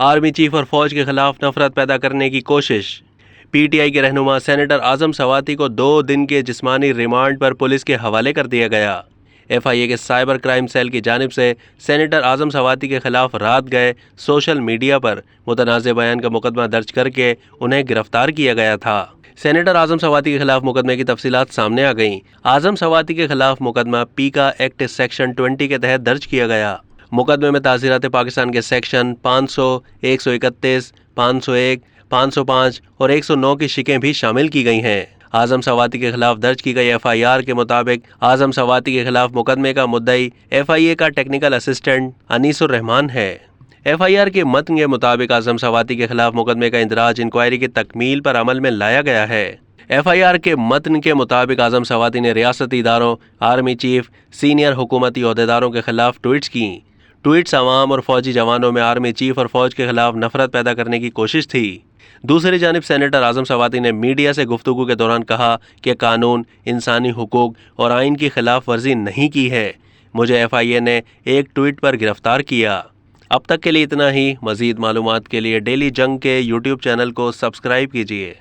Army chief और फौज के खिलाफ नफरत पैदा करने की कोशिश। पीटीआई के रहनुमा सेनेटर आजम सवाती को 2 दिन के जिस्मानी रिमांड पर पुलिस के हवाले कर दिया गया। एफआईए के साइबर क्राइम सेल की जानिब से सेनेटर आजम सवाती के खिलाफ रात गए सोशल मीडिया पर मुतनाज़ बयान का मुकदमा दर्ज करके उन्हें गिरफ्तार किया गया था। सेनेटर आजम सवाती के खिलाफ मुकदमे की तफसीलात सामने आ गईं। आजम सवाती के खिलाफ मुकदमा पीका एक्ट सेक्शन 20 के तहत दर्ज किया गया। मुकदमे में ताज़ीरात पाकिस्तान के सेक्शन 500, 131, 501, 505 और 109 की शिकें भी शामिल की गई हैं। आजम सवाती के खिलाफ दर्ज की गई एफआईआर के मुताबिक आजम सवाती के खिलाफ मुकदमे का मुद्दई एफआईए का टेक्निकल असिस्टेंट अनीसुर रहमान है। एफआईआर के मतन के मुताबिक आजम सवाती के खिलाफ मुकदमे का इंदराज इंक्वायरी की तकमील पर अमल में लाया गया है। एफआईआर के मतन के मुताबिक आजम सवाती ने रियासती इदारों, आर्मी चीफ, सीनियर हुकूमती ओहदेदारों के खिलाफ ट्वीट्स की। ट्वीट्स अवाम और फौजी जवानों में आर्मी चीफ और फौज के खिलाफ नफरत पैदा करने की कोशिश थी। दूसरी जानिब सेनेटर आजम सवाती ने मीडिया से गुफ्तगू के दौरान कहा कि कानून, इंसानी हुकूक और आइन की खिलाफ वर्जी नहीं की है। मुझे एफआईए ने एक ट्वीट पर गिरफ्तार किया। अब तक के लिए इतना ही। मज़ीद मालूमात के लिए डेली जंग के यूट्यूब चैनल को सब्सक्राइब कीजिए।